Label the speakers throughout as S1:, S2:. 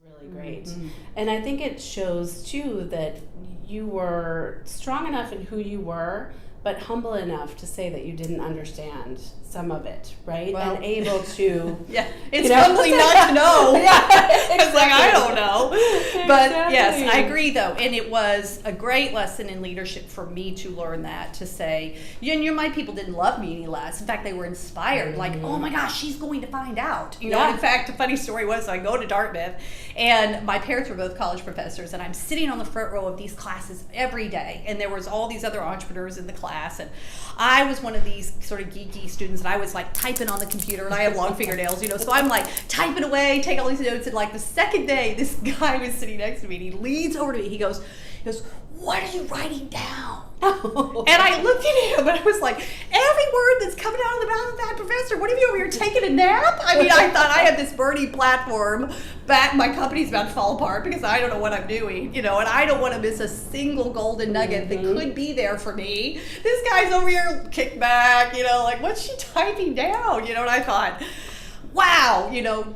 S1: Really great. And I think it shows too that you were strong enough in who you were, but humble enough to say that you didn't understand some of it, right?
S2: Well,
S1: and able to
S2: it's humbling not to know. It's like, I don't know. But
S1: Exactly.
S2: yes, I agree though. And it was a great lesson in leadership for me to learn that, to say, my people didn't love me any less. In fact, they were inspired. Like, oh my gosh, she's going to find out. And in fact, a funny story was, I go to Dartmouth and my parents were both college professors, and I'm sitting on the front row of these classes every day. And there was all these other entrepreneurs in the class, and I was one of these sort of geeky students, and I was like typing on the computer, and I have long fingernails, so I'm like typing away, take all these notes, and like the second day, this guy was sitting next to me, and he leans over to me, he goes, what are you writing down? And I looked at him, and I was like, every word that's coming out of the mouth of that professor, what have you over here taking a nap? I mean, I thought I had this burning platform, my company's about to fall apart because I don't know what I'm doing, and I don't want to miss a single golden nugget that could be there for me. This guy's over here kicked back, like, what's she typing down? And I thought, wow,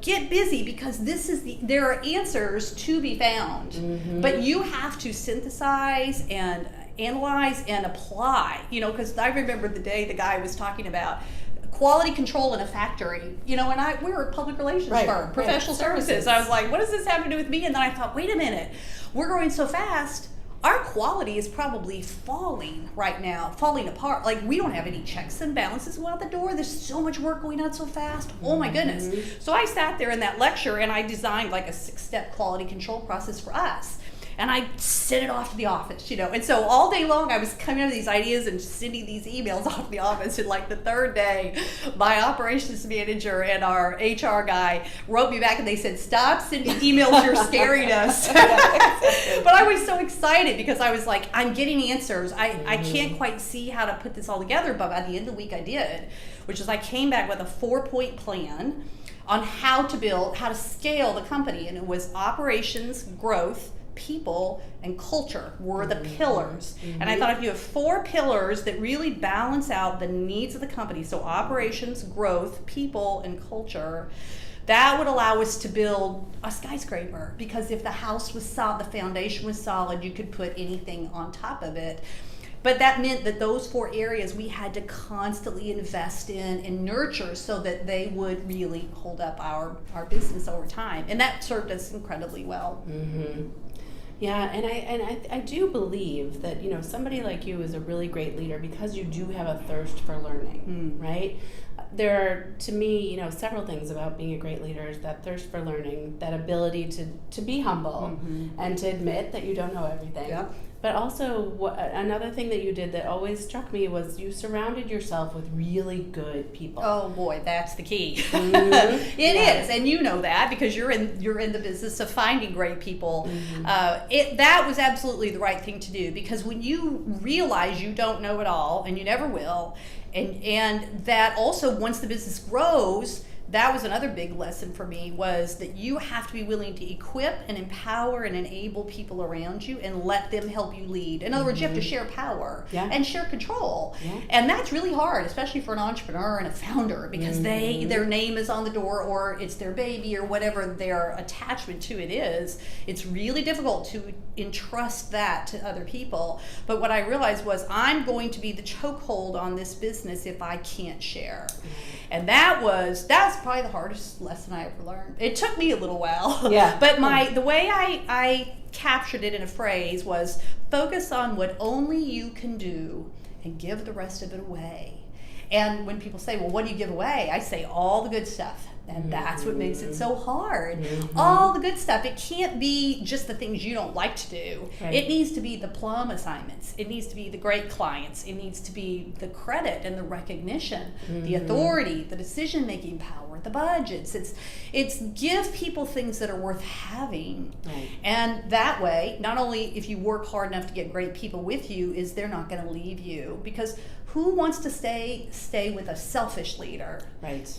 S2: get busy, because there are answers to be found, but you have to synthesize and analyze and apply, because I remember the day the guy was talking about quality control in a factory, and we were a public relations firm, professional services. I was like, what does this have to do with me? And then I thought, wait a minute, we're growing so fast, our quality is probably falling right now, falling apart. Like, we don't have any checks and balances going out the door. There's so much work going on so fast. Oh my goodness. So I sat there in that lecture, and I designed like a 6-step quality control process for us. And I sent it off to the office, And so all day long I was coming up with these ideas and sending these emails off to the office. And like the third day, my operations manager and our HR guy wrote me back, and they said, stop sending emails, you're scaring us. But I was so excited because I was like, I'm getting answers. I can't quite see how to put this all together, but by the end of the week I did, which is I came back with a 4-point plan on how to scale the company. And it was operations, growth, people, and culture were the pillars. And I thought, if you have 4 pillars that really balance out the needs of the company, so operations, growth, people, and culture, that would allow us to build a skyscraper. Because if the house was solid, the foundation was solid, you could put anything on top of it. But that meant that those 4 areas we had to constantly invest in and nurture so that they would really hold up our business over time. And that served us incredibly well.
S1: Yeah, and I do believe that, somebody like you is a really great leader because you do have a thirst for learning, right? There are, to me, several things about being a great leader is that thirst for learning, that ability to be humble and to admit that you don't know everything.
S2: Yep.
S1: But also, another thing that you did that always struck me was you surrounded yourself with really good people.
S2: Oh boy, that's the key. It is, and you know that because you're in the business of finding great people. That was absolutely the right thing to do, because when you realize you don't know it all, and you never will, and that also once the business grows, that was another big lesson for me, was that you have to be willing to equip and empower and enable people around you and let them help you lead. In other words, you have to share power and share control. And that's really hard, especially for an entrepreneur and a founder, because their name is on the door, or it's their baby, or whatever their attachment to it is. It's really difficult to entrust that to other people. But what I realized was, I'm going to be the chokehold on this business if I can't share. And that's probably the hardest lesson I ever learned. It took me a little while. But the way I captured it in a phrase was, focus on what only you can do and give the rest of it away. And when people say, well, what do you give away? I say all the good stuff. And that's what makes it so hard. All the good stuff. It can't be just the things you don't like to do. It needs to be the plum assignments. It needs to be the great clients. It needs to be the credit and the recognition, the authority, the decision-making power, the budgets. It's give people things that are worth having. And that way, not only if you work hard enough to get great people with you, is they're not going to leave you. Because who wants to stay with a selfish leader?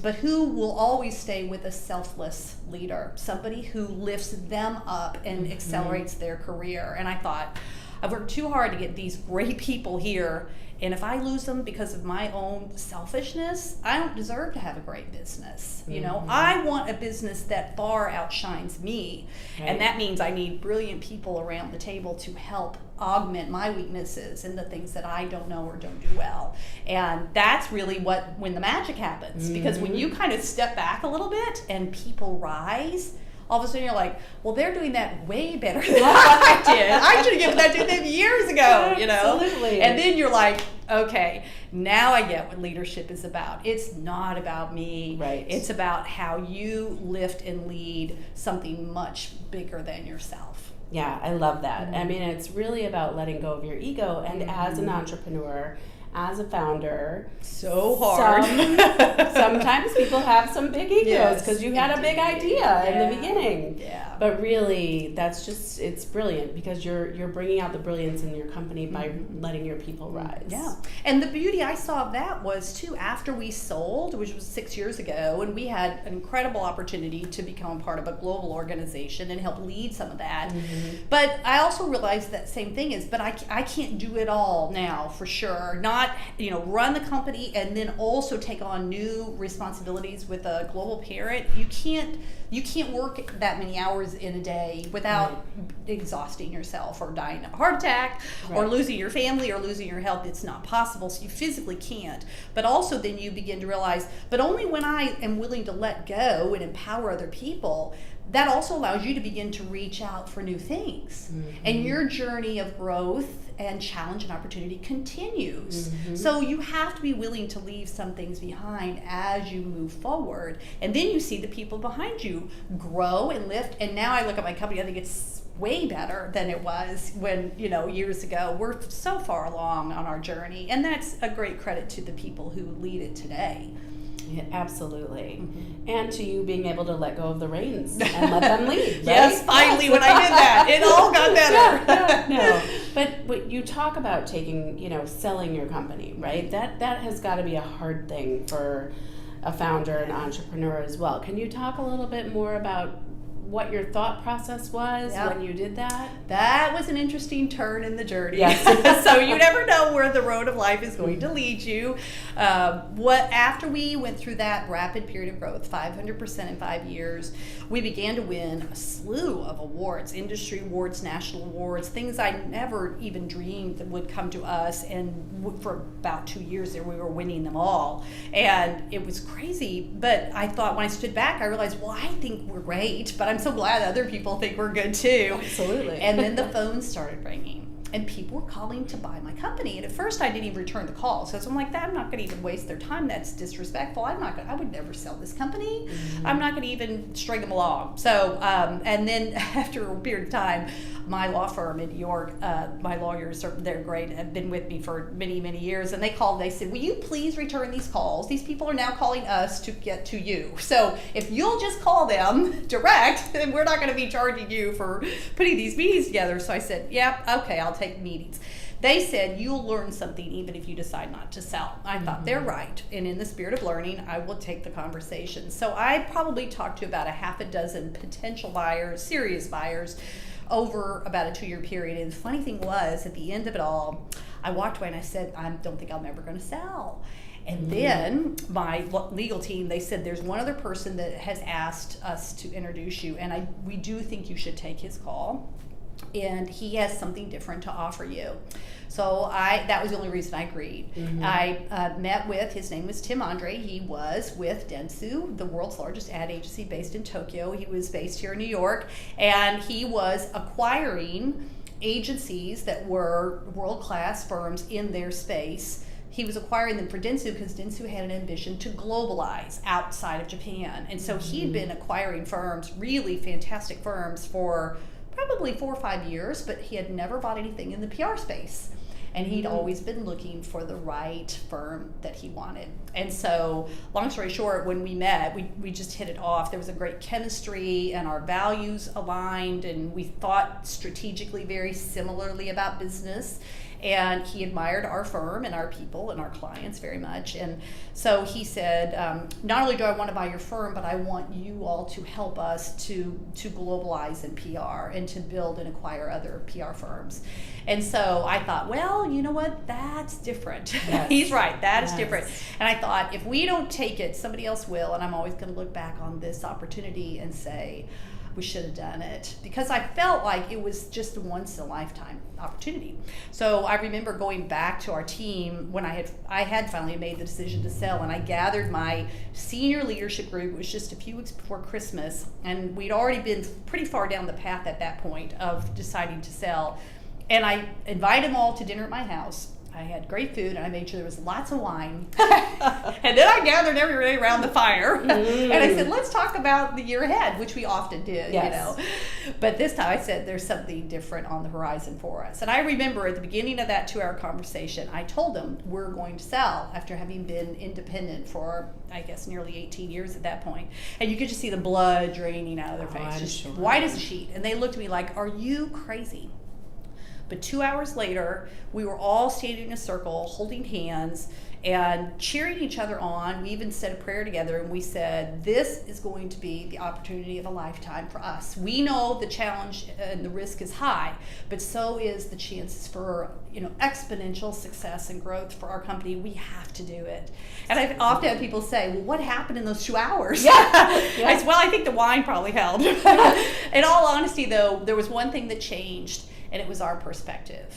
S2: But who will always stay with a selfless leader? Somebody who lifts them up and accelerates their career. And I thought, I've worked too hard to get these great people here, And if I lose them because of my own selfishness, I don't deserve to have a great business. You know, I want a business that far outshines me. Right. And that means I need brilliant people around the table to help augment my weaknesses and the things that I don't know or don't do well. And that's really when the magic happens. Because when you kind of step back a little bit and people rise, all of a sudden you're like, well, they're doing that way better than I did. I should have given that to them years ago, you know?
S1: Absolutely.
S2: And then you're like, okay, now I get what leadership is about. It's not about me.
S1: Right.
S2: It's about how you lift and lead something much bigger than yourself.
S1: Yeah, I love that. I mean, it's really about letting go of your ego. And as an entrepreneur, as a founder,
S2: so hard.
S1: Sometimes people have some big egos because you had a big idea in the beginning.
S2: Yeah.
S1: But really, that's just, it's brilliant because you're bringing out the brilliance in your company by letting your people rise.
S2: Yeah. And the beauty I saw of that was too, after we sold, which was 6 years ago, and we had an incredible opportunity to become part of a global organization and help lead some of that. But I also realized that same thing is, but I can't do it all now for sure. Not, run the company and then also take on new responsibilities with a global parent. You can't work that many hours in a day without exhausting yourself or dying of a heart attack or losing your family or losing your health. It's not possible. So you physically can't. But also then you begin to realize, but only when I am willing to let go and empower other people, that also allows you to begin to reach out for new things. And your journey of growth and challenge and opportunity continues. So you have to be willing to leave some things behind as you move forward. And then you see the people behind you grow and lift. And now I look at my company, I think it's way better than it was when, years ago. We're so far along on our journey. And that's a great credit to the people who lead it today.
S1: Yeah, absolutely. And to you being able to let go of the reins and let them lead. Right?
S2: Yes, finally, when I did that, it all got better.
S1: No. But you talk about taking, selling your company, right? That has got to be a hard thing for a founder and entrepreneur as well. Can you talk a little bit more about what your thought process was when you did that?
S2: That was an interesting turn in the journey.
S1: Yes.
S2: So you never know where the road of life is going to lead you. After we went through that rapid period of growth, 500% in 5 years, we began to win a slew of awards, industry awards, national awards, things I never even dreamed that would come to us. And for about 2 years there, we were winning them all. And it was crazy. But I thought when I stood back, I realized, well, I think we're great, but I'm so glad other people think we're good too.
S1: Absolutely.
S2: And then the phone started ringing. And people were calling to buy my company. And at first I didn't even return the calls. So I'm like, I'm not going to even waste their time. That's disrespectful. I would never sell this company. I'm not going to even string them along. So, and then after a period of time, my law firm in New York, my lawyers, they're great, have been with me for many, many years. And they called, they said, will you please return these calls? These people are now calling us to get to you. So if you'll just call them direct, then we're not going to be charging you for putting these meetings together. So I said, yep, okay, I'll take meetings. They said, you'll learn something even if you decide not to sell. I thought they're right. And in the spirit of learning, I will take the conversation. So I probably talked to about a half a dozen potential buyers, serious buyers, over about a 2-year period. And the funny thing was, at the end of it all, I walked away and I said, I don't think I'm ever going to sell. And then my legal team, they said, there's one other person that has asked us to introduce you, and we do think you should take his call. And he has something different to offer you. So that was the only reason I agreed. I met with, his name was Tim Andre. He was with Dentsu, the world's largest ad agency based in Tokyo. He was based here in New York. And he was acquiring agencies that were world-class firms in their space. He was acquiring them for Dentsu because Dentsu had an ambition to globalize outside of Japan. And so he'd been acquiring firms, really fantastic firms, for probably 4 or 5 years, but he had never bought anything in the PR space. And he'd always been looking for the right firm that he wanted. And so, long story short, when we met, we just hit it off. There was a great chemistry, and our values aligned, and we thought strategically very similarly about business. And he admired our firm and our people and our clients very much. And so he said, not only do I want to buy your firm, but I want you all to help us to globalize in PR and to build and acquire other PR firms. And so I thought, well, you know what? That's different.
S1: Yes.
S2: He's right. That is
S1: Yes.
S2: different. And I thought, if we don't take it, somebody else will. And I'm always going to look back on this opportunity and say, we should have done it, because I felt like it was just a once in a lifetime opportunity. So I remember going back to our team when I had finally made the decision to sell, and I gathered my senior leadership group. It was just a few weeks before Christmas, and we'd already been pretty far down the path at that point of deciding to sell. And I invited them all to dinner at my house. I had great food, and I made sure there was lots of wine. And then I gathered everybody around the fire. And I said, let's talk about the year ahead, which we often did,
S1: Yes.
S2: you know. But this time I said, there's something different on the horizon for us. And I remember at the beginning of that 2-hour conversation, I told them we're going to sell after having been independent for, I guess, nearly 18 years at that point. And you could just see the blood draining out of their face, just
S1: sure.
S2: white as a sheet. And they looked at me like, are you crazy? But 2 hours later, we were all standing in a circle, holding hands, and cheering each other on. We even said a prayer together, and we said, this is going to be the opportunity of a lifetime for us. We know the challenge and the risk is high, but so is the chances for, you know, exponential success and growth for our company. We have to do it. And I've often had people say, well, what happened in those 2 hours?
S1: Yeah.
S2: I said, well, I think the wine probably helped. In all honesty, though, there was one thing that changed, and it was our perspective,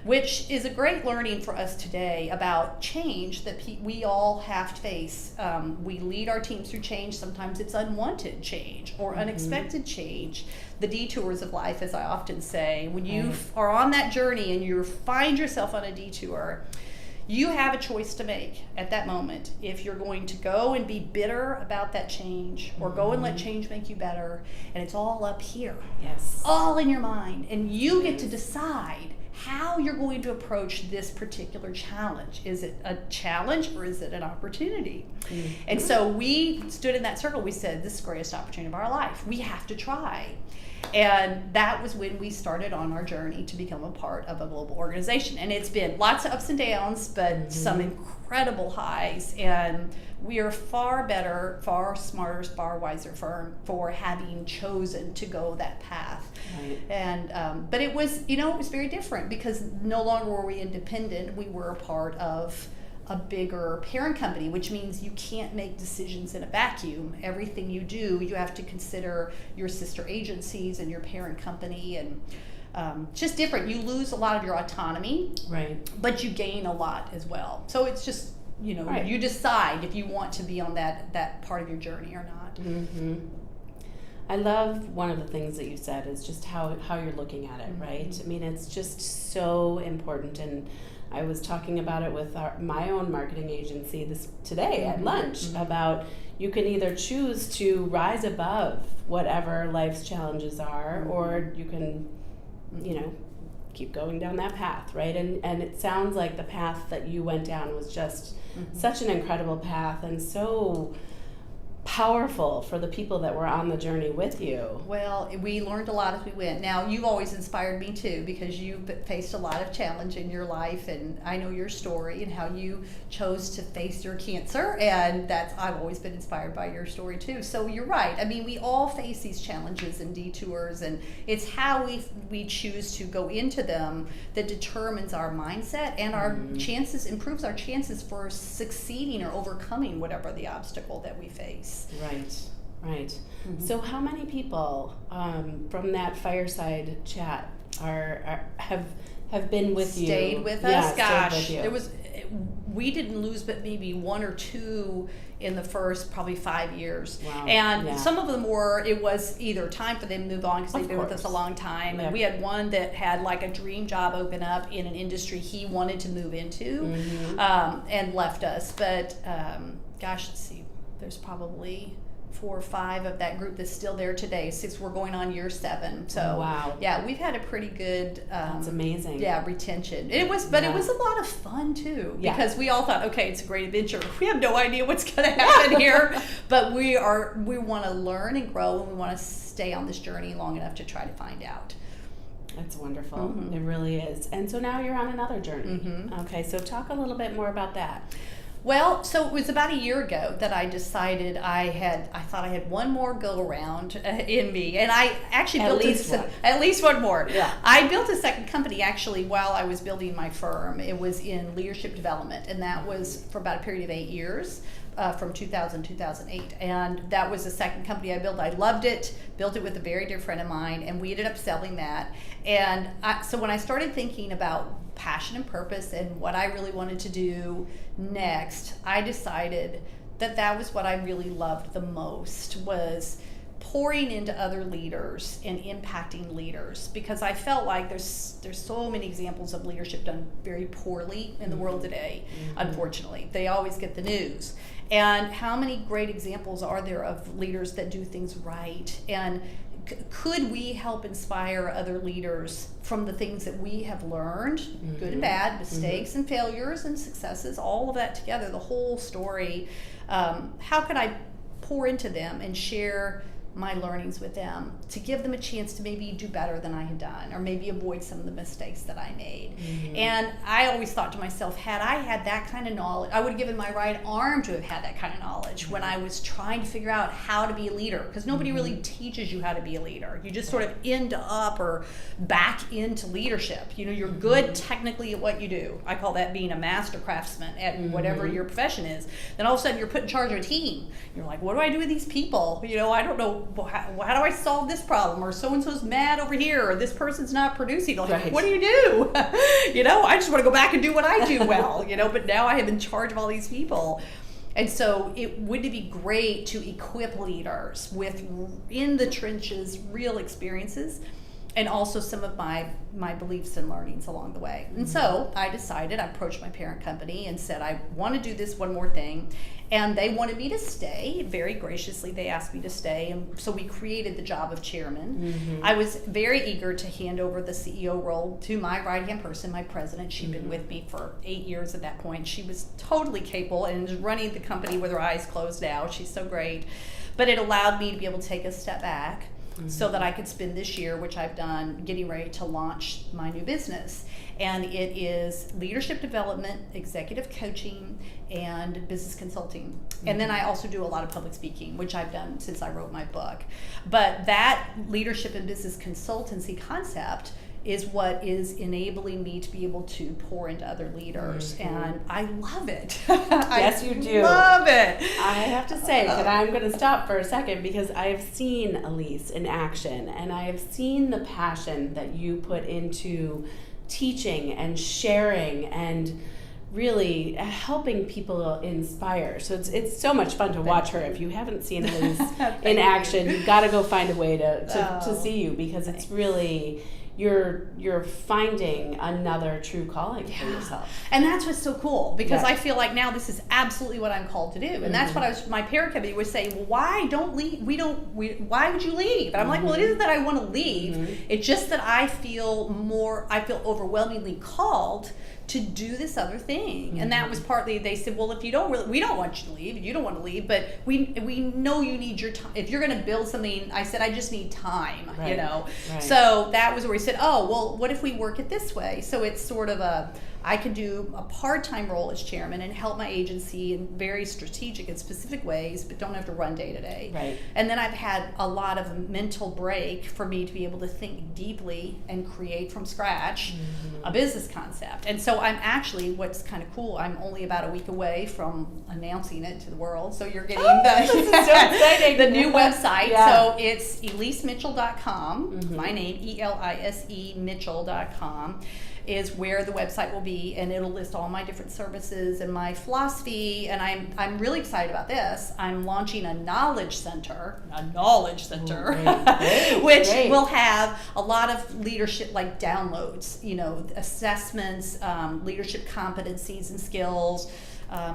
S2: which is a great learning for us today about change that we all have to face. We lead our teams through change. Sometimes it's unwanted change or unexpected change. The detours of life, as I often say. When you are on that journey and you find yourself on a detour, you have a choice to make at that moment. If you're going to go and be bitter about that change, or go and let change make you better, and it's all up here.
S1: Yes.
S2: All in your mind, and you get to decide how you're going to approach this particular challenge. Is it a challenge or is it an opportunity? And so we stood in that circle. We said, this is the greatest opportunity of our life. We have to try. And that was when we started on our journey to become a part of a global organization. And it's been lots of ups and downs, but some incredible highs. And we are far better, far smarter, far wiser firm for having chosen to go that path.
S1: Right.
S2: And but it was, you know, it was very different, because no longer were we independent. We were a part of a bigger parent company, which means you can't make decisions in a vacuum. Everything you do, you have to consider your sister agencies and your parent company, and just different. You lose a lot of your autonomy,
S1: Right.
S2: but you gain a lot as well. So it's just, you know,
S1: Right.
S2: you decide if you want to be on that part of your journey or not.
S1: I love one of the things that you said is just how you're looking at it, right? I mean, it's just so important. And I was talking about it with my own marketing agency today at lunch about you can either choose to rise above whatever life's challenges are, or you can, you know, keep going down that path, right? And it sounds like the path that you went down was just such an incredible path, and so powerful for the people that were on the journey with you.
S2: Well, we learned a lot as we went. Now, you've always inspired me too, because you've faced a lot of challenge in your life, and I know your story and how you chose to face your cancer, and I've always been inspired by your story too. So you're right. I mean, we all face these challenges and detours, and it's how we choose to go into them that determines our mindset and our chances, improves our chances for succeeding or overcoming whatever the obstacle that we face.
S1: Right. So how many people from that fireside chat have been with you?
S2: Stayed with
S1: Yeah,
S2: us? Gosh,
S1: stayed with you.
S2: we didn't lose but maybe one or two in the first probably 5 years.
S1: Wow.
S2: And some of them it was either time for them to move on because they've been with us a long time.
S1: Yep.
S2: And we had one that had like a dream job open up in an industry he wanted to move into, and left us. But gosh, let's see, there's probably 4 or 5 of that group that's still there today. 6, we're going on year 7. So
S1: wow.
S2: Yeah, we've had a pretty good
S1: That's amazing.
S2: Yeah, retention. It was it was a lot of fun too, because we all thought, okay, it's a great adventure. We have no idea what's going to happen here, but we want to learn and grow, and we want to stay on this journey long enough to try to find out.
S1: It's wonderful. It really is. And so now you're on another journey. Okay, so talk a little bit more about that.
S2: Well, so it was about a year ago that I decided I thought I had one more go around in me, and I actually built at least one more.
S1: Yeah.
S2: I built a second company actually while I was building my firm. It was in leadership development, and that was for about a period of 8 years. From 2000 to 2008, and that was the second company I built. I loved it, built it with a very dear friend of mine, and we ended up selling that. And so when I started thinking about passion and purpose and what I really wanted to do next, I decided that was what I really loved the most, was pouring into other leaders and impacting leaders, because I felt like there's so many examples of leadership done very poorly in the world today. Unfortunately, they always get the news. And how many great examples are there of leaders that do things right? And could we help inspire other leaders from the things that we have learned, good and bad, mistakes and failures and successes, all of that together, the whole story? How could I pour into them and share my learnings with them to give them a chance to maybe do better than I had done, or maybe avoid some of the mistakes that I made? And I always thought to myself, had I had that kind of knowledge, I would have given my right arm to have had that kind of knowledge when I was trying to figure out how to be a leader, because nobody really teaches you how to be a leader. You just sort of end up or back into leadership. You know, you're good technically at what you do. I call that being a master craftsman at whatever your profession is. Then all of a sudden you're put in charge of a team. You're like, what do I do with these people? You know, I don't know. How do I solve this problem? Or so-and-so's mad over here, or this person's not producing. Like, what do you do? You know, I just want to go back and do what I do well, you know, but now I am in charge of all these people. And so wouldn't it be great to equip leaders with, in the trenches, real experiences, and also some of my beliefs and learnings along the way. And so I decided, I approached my parent company and said, I want to do this one more thing. And they wanted me to stay. Very graciously, they asked me to stay. And so we created the job of chairman. I was very eager to hand over the CEO role to my right-hand person, my president. She'd been with me for 8 years at that point. She was totally capable and is running the company with her eyes closed now. She's so great. But it allowed me to be able to take a step back, so that I could spend this year, which I've done, getting ready to launch my new business. And it is leadership development, executive coaching, and business consulting. And then I also do a lot of public speaking, which I've done since I wrote my book. But that leadership and business consultancy concept is what is enabling me to be able to pour into other leaders. And I love it.
S1: Yes, you do.
S2: Love it.
S1: I have to say that I'm going to stop for a second, because I have seen Elise in action, and I have seen the passion that you put into teaching and sharing and really helping people inspire. So it's so much fun to watch her. If you haven't seen Elise in action, you've got to go find a way to see you, because it's really... You're finding another true calling for yourself.
S2: And that's what's so cool, because I feel like now this is absolutely what I'm called to do. And that's what my parent company was saying, well, why would you leave? And I'm like, well, it isn't that I want to leave. It's just that I feel overwhelmingly called to do this other thing. And that was partly, they said, well, if you don't we don't want you to leave, you don't want to leave, but we know you need your time. If you're going to build something, I said, I just need time, you know? So that was where we said, oh, well, what if we work it this way? So it's sort of I could do a part-time role as chairman and help my agency in very strategic and specific ways, but don't have to run day to day.
S1: Right.
S2: And then I've had a lot of mental break for me to be able to think deeply and create from scratch a business concept. And so I'm actually, what's kind of cool, I'm only about a week away from announcing it to the world. So you're getting the new website. So it's elisemitchell.com, my name, E-L-I-S-E Mitchell.com. is where the website will be, and it'll list all my different services and my philosophy. And I'm really excited about this. I'm launching a knowledge center, which will have a lot of leadership, like downloads, you know, assessments, leadership competencies and skills,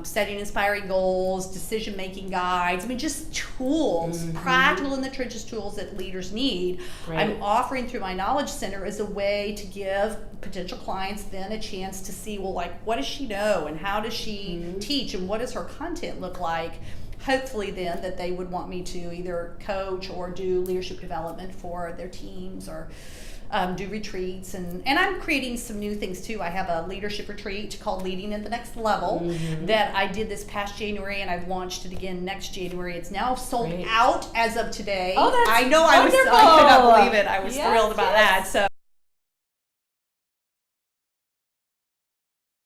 S2: setting inspiring goals, decision-making guides. I mean, just tools, practical in the trenches tools that leaders need. I'm offering through my knowledge center as a way to give potential clients then a chance to see, well, like, what does she know, and how does she teach, and what does her content look like? Hopefully then that they would want me to either coach or do leadership development for their teams, or do retreats, and I'm creating some new things too. I have a leadership retreat called Leading at the Next Level that I did this past January, and I've launched it again next January. It's now sold out as of today.
S1: Oh, that's
S2: I know.
S1: wonderful.
S2: I could not believe it. I was thrilled about that. So